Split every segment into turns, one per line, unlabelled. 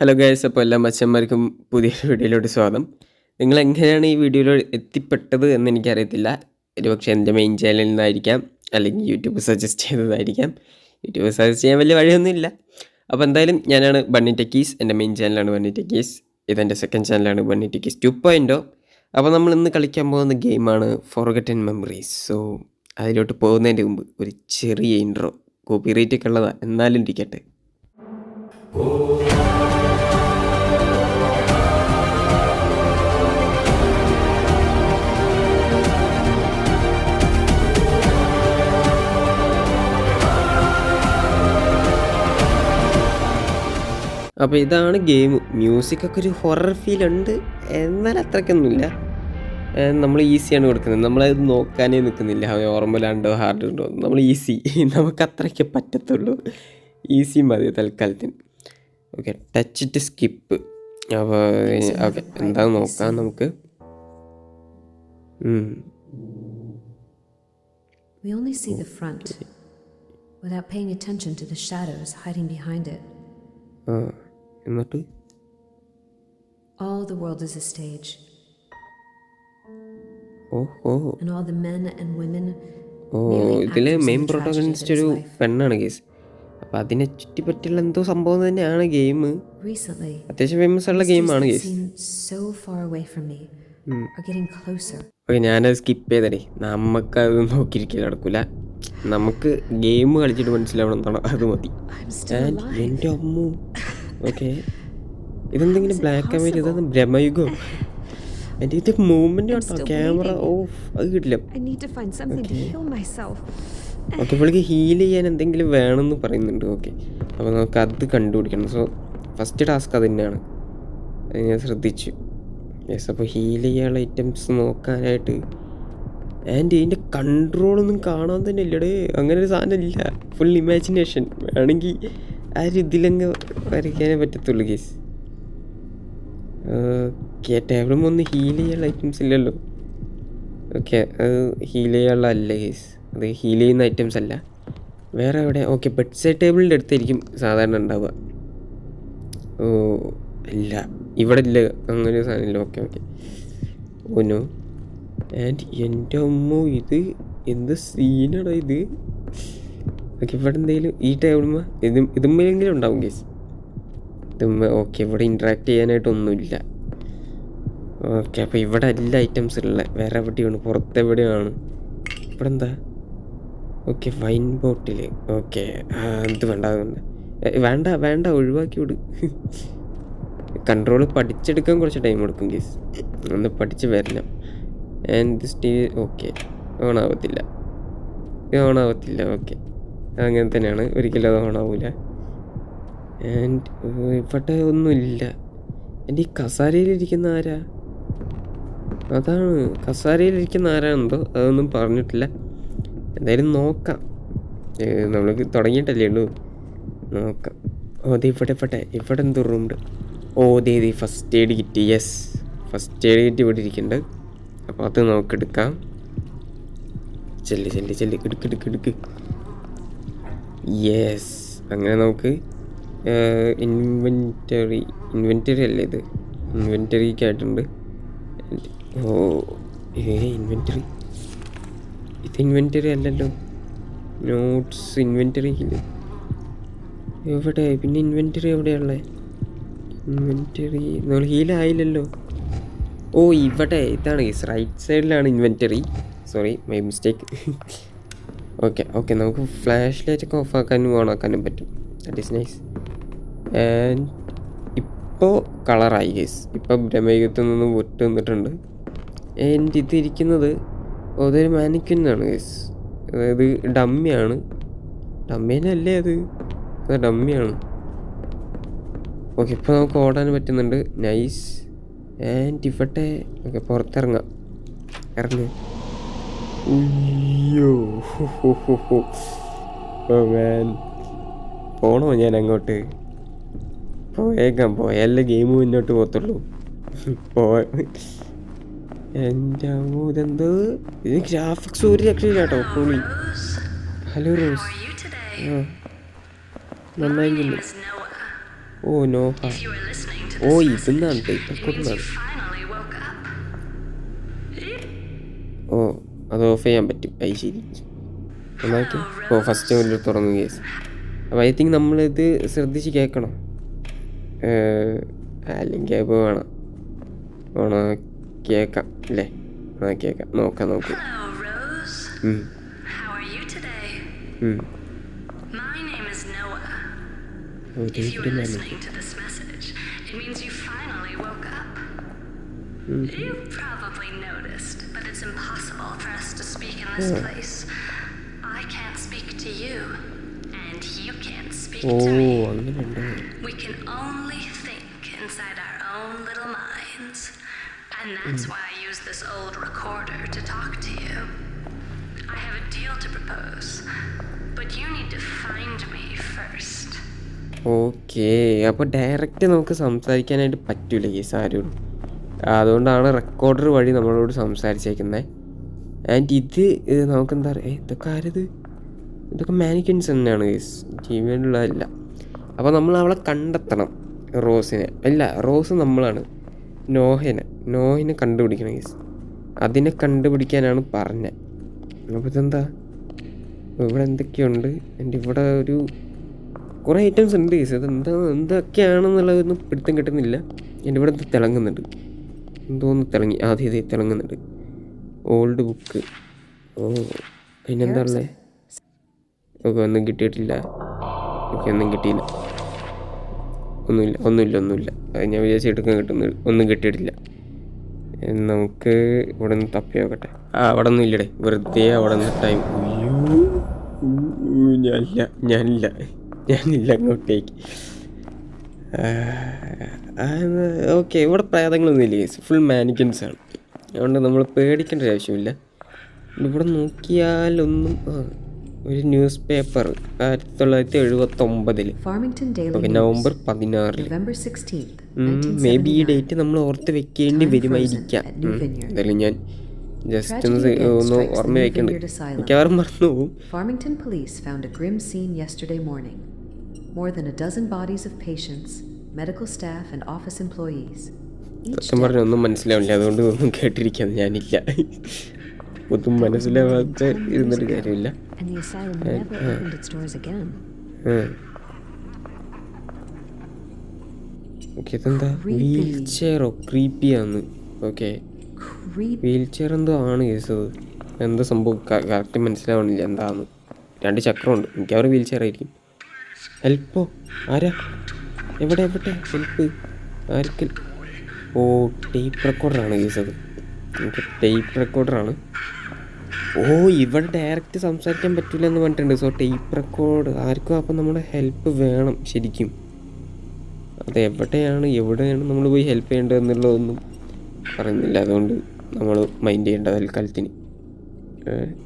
Hello guys, അപ്പോൾ എല്ലാ മച്ചന്മാർക്കും പുതിയൊരു വീഡിയോയിലോട്ട് സ്വാഗതം. നിങ്ങൾ എങ്ങനെയാണ് ഈ വീഡിയോയിൽ എത്തിപ്പെട്ടത് എന്ന് എനിക്കറിയത്തില്ല. ഒരുപക്ഷെ എൻ്റെ മെയിൻ ചാനലിൽ നിന്നായിരിക്കാം, അല്ലെങ്കിൽ യൂട്യൂബ് സജസ്റ്റ് ചെയ്തതായിരിക്കാം. യൂട്യൂബ് സജസ്റ്റ് ചെയ്യാൻ വലിയ വഴിയൊന്നുമില്ല. അപ്പോൾ എന്തായാലും ഞാനാണ് ബണ്ണി ടെക്കീസ്. എൻ്റെ മെയിൻ ചാനലാണ് ബണ്ണി ടെക്കീസ്. ഇതെൻ്റെ സെക്കൻഡ് ചാനലാണ് ബണ്ണി ടെക്കീസ് 2.0. അപ്പോൾ നമ്മൾ ഇന്ന് കളിക്കാൻ പോകുന്ന ഗെയിമാണ് ഫോർഗട്ടൻ മെമ്മറീസ്. സോ അതിലോട്ട് പോകുന്നതിൻ്റെ മുമ്പ് ഒരു ചെറിയ ഇൻട്രോ. കോപ്പിറൈറ്റ് ഒക്കെ ഉള്ളതാണ്, എന്നാലും ഇരിക്കട്ടെ. അപ്പോൾ ഇതാണ് ഗെയിം. മ്യൂസിക്കൊക്കെ ഒരു ഹൊറർ ഫീൽ ഉണ്ട്, എന്നാൽ അത്രയ്ക്കൊന്നുമില്ല. നമ്മൾ ഈസിയാണ് കൊടുക്കുന്നത്. നമ്മളത് നോക്കാനേ നിൽക്കുന്നില്ല, നോർമലാണ്ടോ ഹാർഡ് ഉണ്ടോ. നമ്മൾ ഈസി, നമുക്ക് അത്രയ്ക്ക് പറ്റത്തുള്ളൂ. ഈസി മതി തൽക്കാലത്തിന്. Okay, touch to skip. അപ്പോൾ ഓക്കെ, എന്താണെന്ന് നോക്കാം നമുക്ക്.
We only see the front without paying attention to the shadows hiding behind it.
എന്നിട്ട്
All the world is a stage. And all the men and women.
ഇതിലെ main protagonist ഒരു പെണ്ണാണ് case. അപ്പം അതിനെ ചുറ്റിപ്പറ്റിയുള്ള എന്തോ സംഭവം തന്നെയാണ് ഗെയിം. അത്യാവശ്യം ഫേമസ് ഉള്ള ഗെയിമാണ് കേസ്. ഓക്കെ, ഞാനത് സ്കിപ്പ് ചെയ്തടേ. നമുക്കത് നോക്കിയിരിക്കാൻ നടക്കില്ല. നമുക്ക് ഗെയിം കളിച്ചിട്ട് മനസ്സിലാവണം എന്നാണോ, അത് മതി. എൻ്റെ അമ്മു. ഓക്കെ, ഇതെന്തെങ്കിലും ബ്ലാക്ക് ആൻഡ് വൈറ്റ്, ഇതൊന്നും ഭ്രമയുഗോ. എൻ്റെ ഇത് മൂവ്മെന്റ് കേട്ടോ, ക്യാമറ ഓഫ് അത് കിട്ടില്ല. ഓക്കെ, ഇവൾക്ക് ഹീൽ ചെയ്യാൻ എന്തെങ്കിലും വേണമെന്ന് പറയുന്നുണ്ട്. ഓക്കെ, അപ്പോൾ നമുക്ക് അത് കണ്ടുപിടിക്കണം. സോ ഫസ്റ്റ് ടാസ്ക് അത് തന്നെയാണ്, അത് ഞാൻ ശ്രദ്ധിച്ചു. യെസ്, അപ്പോൾ ഹീൽ ചെയ്യാനുള്ള ഐറ്റംസ് നോക്കാനായിട്ട്. ആൻഡ് ഇതിൻ്റെ കൺട്രോളൊന്നും കാണാൻ തന്നെ ഇല്ലടേ. അങ്ങനെ ഒരു സാധനം ഇല്ല, ഫുൾ ഇമാജിനേഷൻ. വേണമെങ്കിൽ ആ ഒരു ഇതിലങ്ങ് വരയ്ക്കാനേ പറ്റത്തുള്ളൂ കേസ്. ഓക്കെ, ടേബിളും ഒന്ന് ഹീൽ ചെയ്യാനുള്ള ഐറ്റംസ് ഇല്ലല്ലോ. ഓക്കെ, അത് ഹീൽ ചെയ്യാനുള്ള അല്ല കേസ്, അത് ഹീൽ ചെയ്യുന്ന ഐറ്റംസ് അല്ല. വേറെ എവിടെ? ഓക്കെ, ബെഡ് സൈഡ് ടേബിളിൻ്റെ അടുത്തായിരിക്കും സാധാരണ ഉണ്ടാവുക. ഓ ഇല്ല, ഇവിടെ ഇല്ല, അങ്ങനെ ഒരു സാധനം ഇല്ല. ഓക്കെ ഓക്കെ, ഓനോ. ആൻഡ് എൻ്റെ അമ്മോ, ഇത് എന്ത് സീനാണോ ഇത്. ഓക്കെ, ഇവിടെ എന്തെങ്കിലും ഈ ടേബിളുമ്മ ഇതുമ്മെങ്കിലും ഉണ്ടാവും കേസ്. ഇതുമ്മ ഓക്കെ, ഇവിടെ ഇൻട്രാക്ട് ചെയ്യാനായിട്ടൊന്നുമില്ല. ഓക്കെ, അപ്പോൾ ഇവിടെ എല്ലാ ഐറ്റംസ് ഉള്ള. വേറെ എവിടെയാണ്? പുറത്തെവിടെയാണ്? ഇവിടെ എന്താ? ഓക്കെ, വൈൻ ബോട്ടിൽ. ഓക്കെ, അത് വേണ്ട, വേണ്ട വേണ്ട, ഒഴിവാക്കി വിട്. കൺട്രോൾ പഠിച്ചെടുക്കാൻ കുറച്ച് ടൈം എടുക്കും കേസ്, ഒന്ന് പഠിച്ച് വരണം. ആൻഡ് ഓക്കെ, ഓണാവത്തില്ല, ഓണാവത്തില്ല. ഓക്കെ, അങ്ങനെ തന്നെയാണ്, ഒരിക്കലും അത് ഓണാവില്ല. ആൻഡ് ഇവിടെ ഒന്നുമില്ല. എൻ്റെ ഈ കസാരയിലിരിക്കുന്ന ആരാ? അതാണ് കസാരയിലിരിക്കുന്ന ആരാണെന്തോ, അതൊന്നും പറഞ്ഞിട്ടില്ല. എന്തായാലും നോക്കാം, നമ്മൾക്ക് തുടങ്ങിയിട്ടല്ലേ ഉള്ളൂ, നോക്കാം. ഓ അതെ, ഇവിടെ എന്തോ റൂമുണ്ട്. ഓ ദേ first aid kit. Yes, first aid kit ഇവിടെ ഇരിക്കുന്നുണ്ട്. അപ്പോൾ അത് നമുക്കെടുക്കാം. ചെല്ല് എടുക്ക്. യെസ്, അങ്ങനെ നമുക്ക് ഇൻവെൻറ്ററി അല്ലേ ഇത്? ഇൻവെൻറ്ററിക്കായിട്ടുണ്ട്. ഓ ഇൻവെൻറ്ററി, ഇത് ഇൻവെൻറ്ററി അല്ലല്ലോ. നോട്ട്സ് ഇൻവെൻറ്ററി എവിടെ? പിന്നെ ഇൻവെൻറ്ററി എവിടെയുള്ളത്? ഇൻവെൻറ്ററി നമ്മൾ ഹീലായില്ലല്ലോ. ഓ ഇവിടെ, ഇതാണ് കേസ്, റൈറ്റ് സൈഡിലാണ് inventory. Sorry, my mistake. Okay, നമുക്ക് ഫ്ലാഷ് ലൈറ്റൊക്കെ ഓഫാക്കാനും ഓണാക്കാനും പറ്റും. That is nice. ആൻഡ് ഇപ്പോൾ കളറായി കേസ്, ഇപ്പോൾ ഭ്രമയുഗത്തിൽ നിന്ന് വിട്ട് വന്നിട്ടുണ്ട്. ആൻഡ് ഇതിരിക്കുന്നത് അതൊരു മാനിക്വിനാണ് കേസ്, അതായത് ഡമ്മിയാണ്. ഡമ്മീനല്ലേ അത് ഡമ്മിയാണ്. ഓക്കെ, ഇപ്പോൾ നമുക്ക് ഓടാൻ പറ്റുന്നുണ്ട്. നൈസ്. ആൻഡ് ഇവിടെ ഓക്കെ, പുറത്തിറങ്ങാം. ഇറങ്ങ്. അയ്യോ, പോണോ ഞാൻ അങ്ങോട്ട്? പോയാലേ ഗെയിം മുന്നോട്ട് പോകത്തുള്ളൂ. എൻ്റെ ഇതെന്തോ, ഇത് ഗ്രാഫിക്സ് ഒരു രക്ഷയില്ല കേട്ടോ. പൊളി. Hello Rose. ആ നന്നായി. ഓ Noah.
If you are listening to
oh
this
ഇതെന്നാണ്
message,
type
it means you
റെക്കോർഡാണ്.
finally woke up.
ഓ അത് ഓഫ് ചെയ്യാൻ പറ്റും. അത് ശരി. നന്നാക്കി. ഓ ഫസ്റ്റ് മുതൽ തുടങ്ങും കേസ്. അപ്പോൾ ഐ തിങ്ക് നമ്മളിത് ശ്രദ്ധിച്ച് കേൾക്കണം, അല്ലെങ്കിൽ അപ്പോൾ വേണോ കേൾക്കാം അല്ലേ? ആ കേൾക്കാം. നോക്കാം.
Hello, Rose. How are you today? My name is Noah. If you are listening to this message, it means you finally woke up. You've probably noticed, but it's impossible for us to speak in this place. I can't speak to you, and you can't speak
ഓ
to me.
അങ്ങനെയുണ്ടോ?
We can only think inside our own little minds. And that's why I use this old recorder to talk to you. I have a deal to propose, but you need to find me first.
Okay, അപ്പോൾ direct നമുക്ക് സംസാരിക്കാനായിട്ട് പറ്റൂല case ആരോടും. അതുകൊണ്ടാണ് recorder വഴി നമ്മളോട് സംസാരിച്ചേക്കുന്നത്. And ഇത് നമുക്കെന്താ പറയുക, ഇതൊക്കെ മാനിക്കൻസ് തന്നെയാണ് കേസ്, ജീവനുള്ളതല്ല. അപ്പോൾ നമ്മൾ അവളെ കണ്ടെത്തണം, റോസിനെ. അല്ല, റോസ് നമ്മളാണ്. നോഹിനെ കണ്ടുപിടിക്കണം കേസ്. അതിനെ കണ്ടുപിടിക്കാനാണ് പറഞ്ഞത്. അപ്പോൾ ഇതെന്താ, ഇവിടെ എന്തൊക്കെയുണ്ട്? എൻ്റെ ഇവിടെ ഒരു കുറേ ഐറ്റംസ് ഉണ്ട് കേസ്. അത് എന്തൊക്കെയാണെന്നുള്ളതൊന്നും പിടുത്തം കിട്ടുന്നില്ല. എൻ്റെ ഇവിടെ എന്ത് തിളങ്ങുന്നുണ്ട്, എന്തോന്ന് തിളങ്ങുന്നുണ്ട്. Old book. ഓ അതിനെന്താ ഉള്ളത്? ഓക്കെ, ഒന്നും കിട്ടിയിട്ടില്ല. ഒന്നും കിട്ടിയില്ല. ഒന്നുമില്ല. അത് ഞാൻ വിചാരിച്ച് എടുക്കാൻ കിട്ടുന്നത്. ഒന്നും കിട്ടിയിട്ടില്ല. നമുക്ക് ഇവിടെ നിന്ന് തപ്പി നോക്കട്ടെ. അവിടെ ഒന്നും ഇല്ലടേ, വെറുതെ അവിടെ നിന്ന് ടൈം. ഞാനില്ല അങ്ങോട്ടേക്ക്. ഓക്കെ, ഇവിടെ പ്രേതങ്ങളൊന്നും ഇല്ല കേസ്, ഫുൾ മാനിക്കൻസ് ആണ്. അതുകൊണ്ട് നമ്മൾ പേടിക്കേണ്ട ഒരു ആവശ്യമില്ല. ഇവിടെ നോക്കിയാലൊന്നും ഒരു news paper 1979 November 16 may be ഈ ഡേറ്റ് നമ്മൾ ഓർത്ത് വെക്കേണ്ടി വരുമായിരിക്കാം. എന്തായാലും ഞാൻ ജസ്റ്റ് ഒന്ന് ഓർമ്മ വെക്കണ്ട്, മിക്കവാറും മറന്നു പോകും.
Farmington police found a grim scene yesterday morning. More than a dozen bodies of patients, medical staff and office employees.
സത്യം പറഞ്ഞാൽ ഒന്നും മനസ്സിലാവില്ല, അതുകൊണ്ട് ഒന്നും കേട്ടിരിക്കാൻ ഞാനില്ല. ഒന്നും മനസ്സിലാവാത്ത ഇരുന്നിട്ട് കാര്യമില്ല. ഓക്കെ, ഇതെന്താ വീൽ ചെയറോ? ക്രീപ്പിയാന്ന്. ഓക്കെ, വീൽ ചെയർ എന്തോ ആണ് കേസ്. അത് എന്താ സംഭവം കറക്റ്റ് മനസ്സിലാവണില്ല എന്താന്ന്. 2 ചക്രമുണ്ട്, മിക്കവാറും വീൽ ചെയർ ആയിരിക്കും. ഹെൽപ്പോ? ആരാ? എവിടെ ഹെൽപ്പ്? ആർക്കും? ഓ, ടേപ്പ് റെക്കോർഡറാണ് കേസ്. അത് നമുക്ക് ടേപ്പ് റെക്കോർഡറാണ്. ഓ, ഇവിടെ ഡയറക്റ്റ് സംസാരിക്കാൻ പറ്റില്ല എന്ന് പറഞ്ഞിട്ടുണ്ട്. സോ ടേപ്പ് റെക്കോർഡ് ആർക്കും. അപ്പം നമ്മുടെ ഹെൽപ്പ് വേണം ശരിക്കും. അത് എവിടെയാണ് നമ്മൾ പോയി ഹെൽപ്പ് ചെയ്യേണ്ടത് എന്നുള്ളതൊന്നും പറയുന്നില്ല. അതുകൊണ്ട് നമ്മൾ മൈൻഡ് ചെയ്യേണ്ട തൽക്കാലത്തിന്.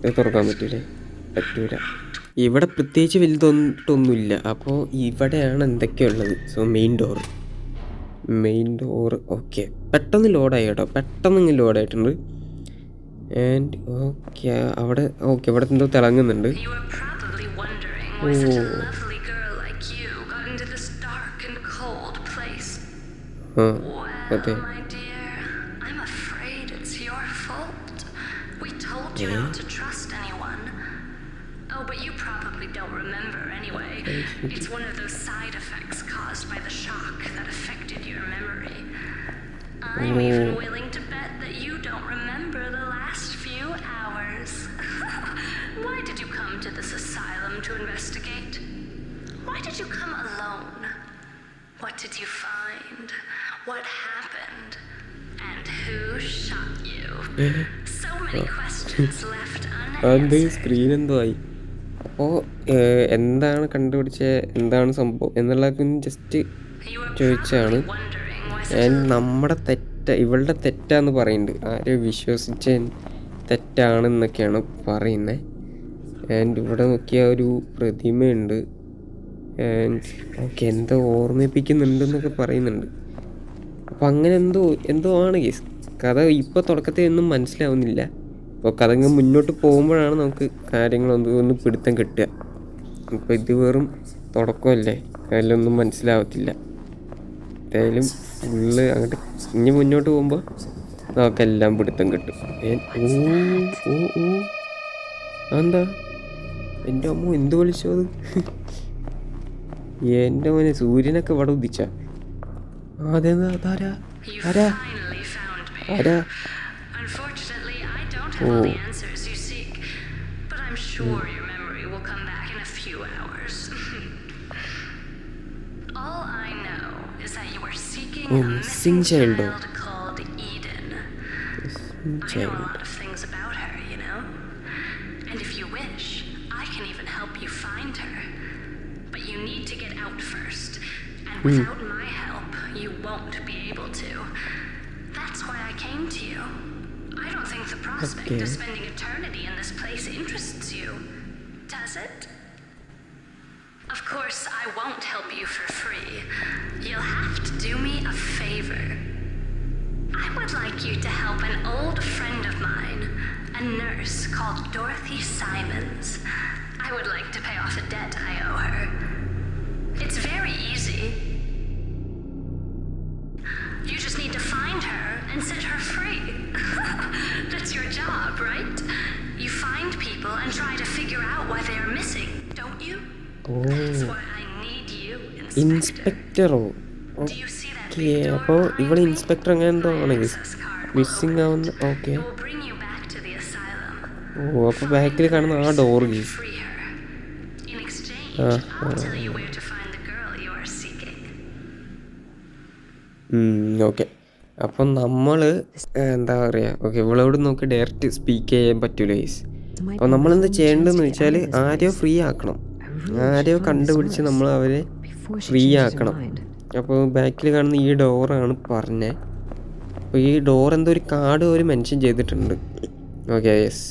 ഇത് തുറക്കാൻ പറ്റൂല. ഇവിടെ പ്രത്യേകിച്ച് വലുതൊന്നുമില്ല. അപ്പോൾ ഇവിടെയാണ് എന്തൊക്കെയുള്ളത്. So main door. ഓക്കെ, പെട്ടെന്ന് ലോഡായി കേട്ടോ, പെട്ടെന്ന് ലോഡായിട്ടുണ്ട്. ആൻഡ് ഓക്കെ, ഇവിടെ എന്തോ തിളങ്ങുന്നുണ്ട്. അതെ.
But you probably don't remember anyway. It's one of those side effects caused by the shock that affected your memory. I'm even willing to bet that you don't remember the last few hours. Why did you come to this asylum to investigate? Why did you come alone? What did you find? What happened? And who shot you? So many questions left unanswered.
Screen എന്തോ ആയി. അപ്പോൾ എന്താണ് കണ്ടുപിടിച്ചത്, എന്താണ് സംഭവം എന്നുള്ളതൊക്കെ just ചോദിച്ചാണ്. നമ്മുടെ ഇവളുടെ തെറ്റാന്ന് പറയുന്നുണ്ട്. ആരും വിശ്വസിച്ച തെറ്റാണെന്നൊക്കെയാണ് പറയുന്നത്. ആൻഡ് ഇവിടെ നോക്കിയാൽ ഒരു പ്രതിമയുണ്ട്. ആൻഡ് ഓക്കെ, എന്തോ ഓർമ്മിപ്പിക്കുന്നുണ്ടെന്നൊക്കെ പറയുന്നുണ്ട്. അപ്പോൾ അങ്ങനെ എന്തോ ആണ് കേസ്. കഥ ഇപ്പോൾ തുടക്കത്തിൽ ഒന്നും മനസ്സിലാവുന്നില്ല. അപ്പോൾ കഥ ഇങ്ങനെ മുന്നോട്ട് പോകുമ്പോഴാണ് നമുക്ക് കാര്യങ്ങളൊന്ന് പിടുത്തം കിട്ടുക. ഇപ്പോൾ ഇത് വെറും തുടക്കമല്ലേ, അതിലൊന്നും മനസ്സിലാവത്തില്ല. എന്തായാലും ഫുള്ള് അങ്ങോട്ട് ഇനി മുന്നോട്ട് പോകുമ്പോൾ നമുക്കെല്ലാം പിടുത്തം കിട്ടും. ഓ ഓ ഓ എന്താ എൻ്റെ അമ്മ എന്ത് വിളിച്ചോ അത്? എൻ്റെ മോനെ സൂര്യനൊക്കെ ഇവിടെ ഉദിച്ച. അതെന്താ അതാരാ
You
ആരാ
finally found me.
ആരാ?
Unfortunately, I don't have
Oh.
all the answers you seek, but I'm sure your memory will come back in a few hours. All I know is that you are seeking
Oh,
a
missing
missing
child.
child called Eden. I know a lot of things about her, you know? And if you wish, I can even help you find her. But you need to get out first. And without my help, you won't be able to. That's why I came to you. I don't think the prospect
Okay.
of spending eternity in this place interests you. Does it? Of course, I won't help you for free. You'll have to do me a favor. I would like you to help an old friend of mine, a nurse called Dorothy Simons. I would like to pay off a debt I owe her. It's very easy. You just need to find her and set her free. That's your job, right? You find people and try to figure out why they are missing, don't you? That's why I need you, Inspector.
ഇൻസ്പെക്ടറോ?
Do you see that
okay,
big door
അപ്പോൾ ഇവിടെ
behind me?
Inspector അങ്ങനെ എന്തോ ആണ്
My access card will
missing
open
ആവുന്ന.
it.
Okay,
It will bring you back to the asylum.
ഓ അപ്പോൾ ബാക്കിൽ കാണുന്ന ആ door case.
Free her. In exchange,
Ah,
I'll tell you where to find the girl you are seeking.
Okay, അപ്പം നമ്മൾ എന്താ പറയുക, okay ഇവളോട് നമുക്ക് ഡയറക്റ്റ് സ്പീക്ക് ചെയ്യാൻ പറ്റൂല ഗൈസ്. അപ്പോൾ നമ്മളെന്താ ചെയ്യേണ്ടതെന്ന് വെച്ചാൽ ആരെയോ ഫ്രീ ആക്കണം, ആരെയോ കണ്ടുപിടിച്ച് നമ്മൾ അവരെ ഫ്രീ ആക്കണം. അപ്പോൾ ബാക്കിൽ കാണുന്ന ഈ ഡോറാണ് പറഞ്ഞത്. അപ്പോൾ ഈ ഡോർ എന്തോ ഒരു കാർഡ് ഒരു മെൻഷൻ ചെയ്തിട്ടുണ്ട്. Okay yes,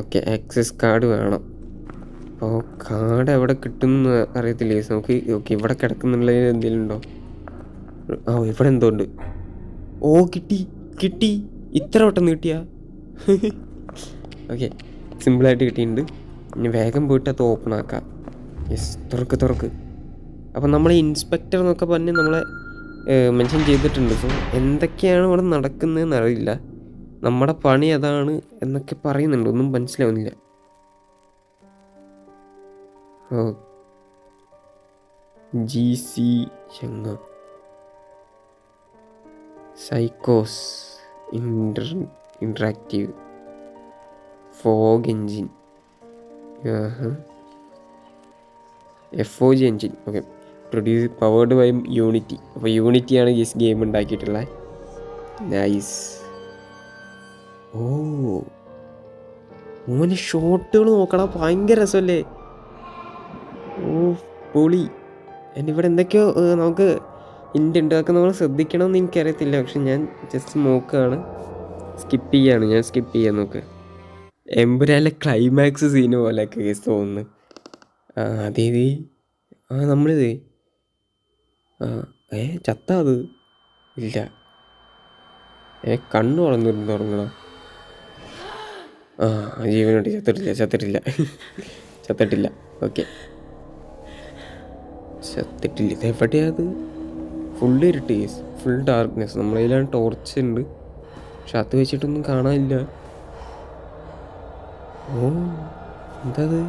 okay access card വേണം. അപ്പോൾ കാർഡ് എവിടെ കിട്ടുമെന്ന് അറിയത്തില്ല ഗൈസ്. നമുക്ക് ഓക്കെ ഇവിടെ കിടക്കുന്നുള്ളതിൽ എന്തെങ്കിലും ഉണ്ടോ? ആ ഇവിടെ എന്തോ ഉണ്ട്. ഓ കിട്ടി കിട്ടി, ഇത്ര വട്ടം കിട്ടിയാ? ഓക്കെ സിമ്പിളായിട്ട് കിട്ടിയിട്ടുണ്ട്. ഇനി വേഗം പോയിട്ട് അത് ഓപ്പൺ ആക്കാം. യെസ്, തുറക്ക്. അപ്പം നമ്മൾ ഇൻസ്പെക്ടർ എന്നൊക്കെ പറഞ്ഞ് നമ്മളെ മെൻഷൻ ചെയ്തിട്ടുണ്ട്. സോ എന്തൊക്കെയാണ് ഇവിടെ നടക്കുന്നതെന്ന് അറിയില്ല. നമ്മുടെ പണി അതാണ് എന്നൊക്കെ പറയുന്നുണ്ട്, ഒന്നും മനസ്സിലാവുന്നില്ല. ഓ GC ചങ്ങ സൈക്കോസ് interactive fog engine FOG engine. Okay, produce powered by Unity. അപ്പോൾ യൂണിറ്റിയാണ് ഈ ഗെയിം ഉണ്ടാക്കിയിട്ടുള്ളത്. നൈസ്. ഓ മോന് ഷോട്ടുകൾ നോക്കണം, ഭയങ്കര രസമല്ലേ? ഓ പൊളി. ഇവിടെ എന്തൊക്കെയോ നമുക്ക് ഹിൻ്റ് ഉണ്ട്, അതൊക്കെ നമ്മൾ ശ്രദ്ധിക്കണമെന്ന് എനിക്കറിയത്തില്ല. പക്ഷെ ഞാൻ ജസ്റ്റ് നോക്കുകയാണ്, സ്കിപ്പ് ചെയ്യാൻ നോക്ക്. എമ്പുരാലെ ക്ലൈമാക്സ് സീന് പോലെയൊക്കെ കേസ് തോന്നുന്നു. അതേത് നമ്മളിത് ചത്ത അത് ഇല്ല, കണ്ണു വളർന്നിരുന്ന് തുടങ്ങണം. ജീവനോട്ട് ചത്തിട്ടില്ല. ഓക്കെ ചത്തിട്ടില്ല. ഇതെവിടെയാ അത്? ഫുള്ള് ഇരുട്ട്, ഫുൾ ഡാർക്ക്നെസ്. നമ്മളതിലാണ് ടോർച്ച് ഉണ്ട്, പക്ഷെ അത് വെച്ചിട്ടൊന്നും കാണാനില്ല. ഓ എന്താ അത്?